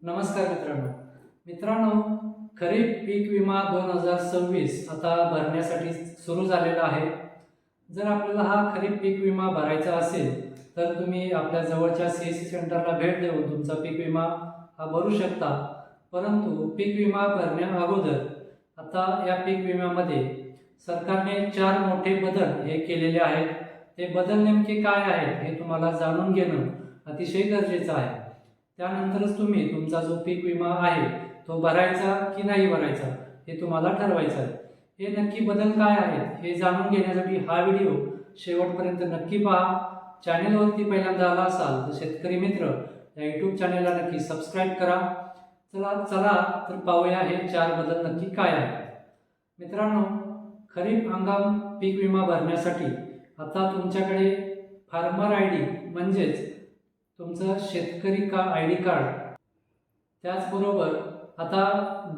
नमस्कार मित्रांनो, खरीप पीक विमा 2026 आता भरण्यासाठी सुरू झालेला आहे. जर आपल्याला हा खरीप पीक विमा भरायचा असेल तर तुम्ही आपल्या जवळच्या CSC सेंटरला भेट देऊन तुमचा पीक विमा हा भरू शकता. परंतु पीक विमा भरण्या अगोदर आता या पीक विम्यामध्ये सरकारने 4 मोठे बदल हे केलेले आहेत. ते बदल नेमके काय आहेत हे तुम्हाला जाणून घेणं अतिशय गरजेचं आहे. त्यानंतरच तुम्ही तुमचा जो पीक विमा आहे तो भरायचा की नाही भरायचा हे तुम्हाला ठरवायचं आहे. हे नक्की बदल काय आहेत हे जाणून घेण्यासाठी हा व्हिडिओ शेवटपर्यंत नक्की पहा. चॅनेलवरती पहिल्यांदा आला असाल तर शेतकरी मित्र या यूट्यूब चॅनेलला नक्की सबस्क्राईब करा. चला तर पाहूया हे 4 बदल नक्की काय आहेत. मित्रांनो, खरीप हंगाम पीक विमा भरण्यासाठी आता तुमच्याकडे फार्मर ID म्हणजेच तुमचं शेतकरी ID कार्ड, त्याचबरोबर आता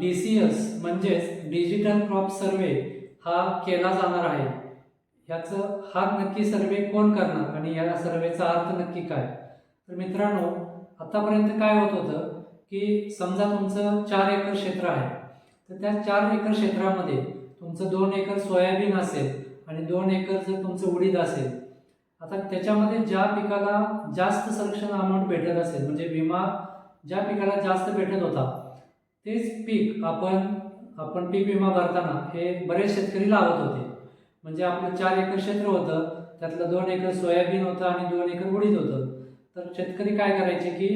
DCS म्हणजेच डिजिटल क्रॉप सर्वे हा केला जाणार आहे. हा नक्की सर्वे कोण करणार आणि या सर्वेचा अर्थ नक्की काय? तर मित्रांनो, आतापर्यंत काय होत होतं की समजा तुमचं 4 एकर क्षेत्र आहे, तर त्या 4 एकर क्षेत्रामध्ये तुमचं 2 एकर सोयाबीन असेल आणि 2 एकर जर तुमचं उडीद असेल. आता त्याच्यामध्ये ज्या पिकाला जास्त संरक्षण अमाऊंट भेटत असेल, म्हणजे विमा ज्या पिकाला जास्त भेटत होता तेच पीक आपण पीक विमा भरताना हे बरेच शेतकरी लावत होते. म्हणजे आपलं 4 एकर क्षेत्र होतं, त्यातलं 2 एकर सोयाबीन होतं आणि 2 एकर उडीद होतं. तर शेतकरी काय करायचे की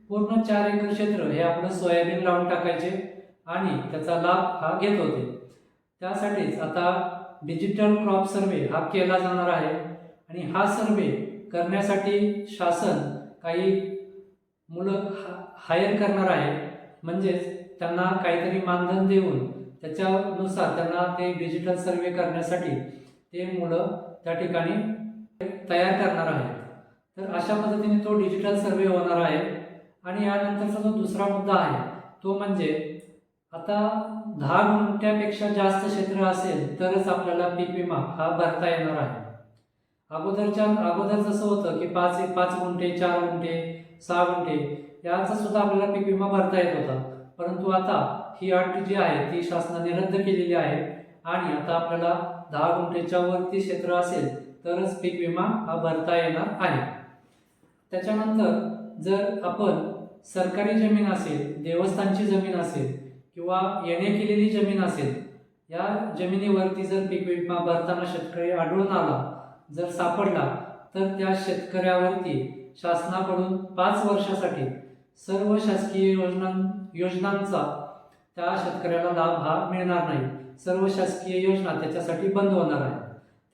पूर्ण 4 एकर क्षेत्र हे आपलं सोयाबीन लावून टाकायचे आणि त्याचा लाभ हा घेत होते. त्यासाठीच आता डिजिटल क्रॉप सर्वे हा केला जाणार आहे आणि हा सर्वे करण्यासाठी शासन काही मुलं हायर करणार आहे. म्हणजेच त्यांना काहीतरी मानधन देऊन त्याच्यानुसार त्यांना ते डिजिटल सर्वे करण्यासाठी ते मुलं त्या ठिकाणी तयार करणार आहेत. तर अशा पद्धतीने तो डिजिटल सर्वे होणार आहे. आणि यानंतरचा जो दुसरा मुद्दा आहे तो म्हणजे आता 10 गुंठ्यापेक्षा जास्त क्षेत्र असेल तरच आपल्याला पीक विमा हा भरता येणार आहे. अगोदर जसं होतं की 5 गुंठे, 4 गुंठे, 6 गुंठे याचा सुद्धा आपल्याला पीक विमा भरता येत होता. परंतु आता ही अट जी आहे ती शासनाने रद्द केलेली आहे आणि आता आपल्याला 10 गुंठेच्या वरती क्षेत्र असेल तरच पीक विमा हा भरता येणार आहे. त्याच्यानंतर जर आपण सरकारी जमीन असेल, देवस्थानची जमीन असेल किंवा येणे केलेली जमीन असेल, या जमिनीवरती जर पीक विमा भरताना शेतकरी आढळून आला, जर सापडला, तर त्या शेतकऱ्यावरती शासनाकडून 5 वर्षासाठी सर्व शासकीय योजनांचा त्या शेतकऱ्याला लाभ हा मिळणार नाही. सर्व शासकीय योजना त्याच्यासाठी बंद होणार आहे.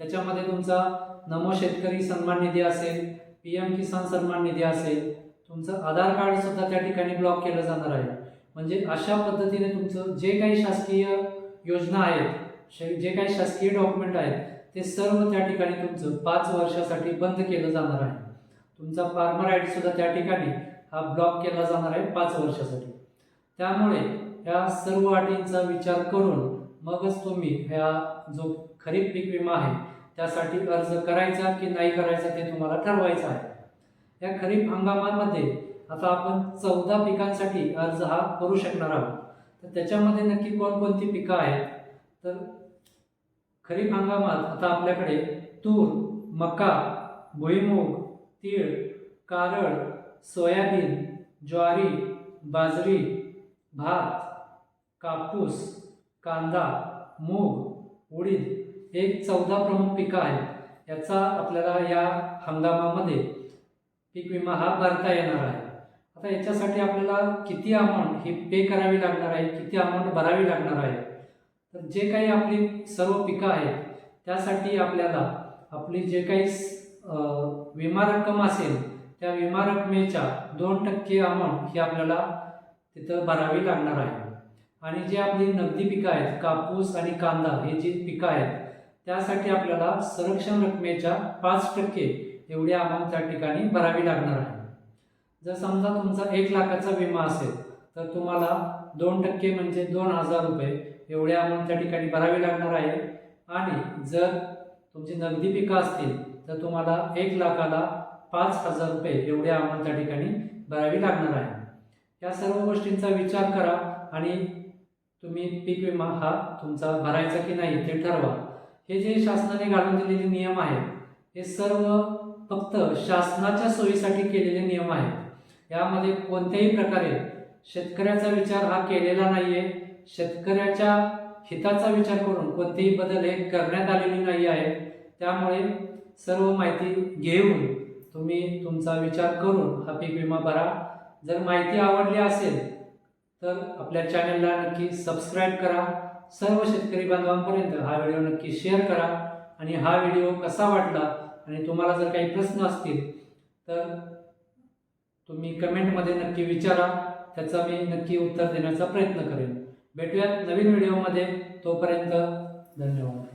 त्याच्यामध्ये तुमचा नमो शेतकरी सन्मान निधी असेल, PM किसान सन्मान निधी असेल, तुमचं आधार कार्ड सुद्धा त्या ठिकाणी ब्लॉक केलं जाणार आहे. म्हणजे अशा पद्धतीने तुमचं जे काही शासकीय योजना आहेत, जे काही शासकीय डॉक्युमेंट आहेत ते सर्व त्या ठिकाणी तुमचं 5 वर्षासाठी बंद केलं जाणार आहे. तुमचा फार्मर ID सुद्धा त्या ठिकाणी हा ब्लॉक केला जाणार आहे 5 वर्षासाठी. त्यामुळे या सर्व अटींचा विचार करून मगच तुम्ही ह्या जो खरीप पीक विमा आहे त्यासाठी अर्ज करायचा की नाही करायचा ते तुम्हाला ठरवायचं आहे. या खरीप हंगामामध्ये आता आपण 14 पिकांसाठी अर्ज हा करू शकणार आहोत. तर त्याच्यामध्ये नक्की कोणकोणती पिकं आहेत? तर खरीप हंगामात आता आपल्याकडे तूर, मका, भुईमूग, तीळ, कारळ, सोयाबीन, ज्वारी, बाजरी, भात, कापूस, कांदा, मूग, उडीद हे 14 प्रमुख पिकं आहेत. याचा आपल्याला या हंगामामध्ये पीक विमा हा भरता येणार आहे. आता याच्यासाठी आपल्याला किती अमाऊंट ही पे करावी लागणार आहे, किती अमाऊंट भरावी लागणार आहे? तर जे काही आपली सर्व पिकं आहेत त्यासाठी आपल्याला आपली जे काही विमा रक्कम असेल त्या विमा रकमेच्या 2% अमाऊंट ही आपल्याला तिथं भरावी लागणार आहे. आणि जे आपली नगदी पिकं आहेत, कापूस आणि कांदा हे जी पिकं आहेत त्यासाठी आपल्याला संरक्षण रकमेच्या 5% एवढी अमाऊंट त्या ठिकाणी भरावी लागणार आहे. जर समजा तुमचा 1 लाखाचा विमा असेल तर तुम्हाला 2% म्हणजे 2000 रुपये एवढी अमाऊंट त्या ठिकाणी भरावी लागणार आहे. आणि जर तुमची नगदी पिकं असतील तर तुम्हाला 1 लाखाला 5000 रुपये एवढी अमाऊंट त्या ठिकाणी भरावी लागणार आहे. या सर्व गोष्टींचा विचार करा आणि तुम्ही पीक विमा हा तुमचा भरायचा की नाही ते ठरवा. हे जे शासनाने घालून दिलेले नियम आहेत हे सर्व फक्त शासनाच्या सोयीसाठी केलेले नियम आहेत. यामध्ये कोणत्याही प्रकारे शेतकऱ्याचा विचार हा केलेला नाहीये. शेतकऱ्याच्या हिताचा विचार करून कोणतेही बदल हे करण्यात आलेले नाही आहे. त्यामुळे सर्व माहिती घेऊन तुम्ही तुमचा विचार करून हा पीक विमा भरा. जर माहिती आवडली असेल तर आपल्या चॅनलला नक्की सबस्क्राईब करा. सर्व शेतकरी बांधवांपर्यंत हा व्हिडिओ नक्की शेअर करा. आणि हा व्हिडिओ कसा वाटला आणि तुम्हाला जर काही प्रश्न असतील तर तुम्ही कमेंटमध्ये नक्की विचारा. त्याचा मी नक्की उत्तर देण्याचा प्रयत्न करेन. भेटूयात नवीन व्हिडिओमध्ये. तोपर्यंत धन्यवाद.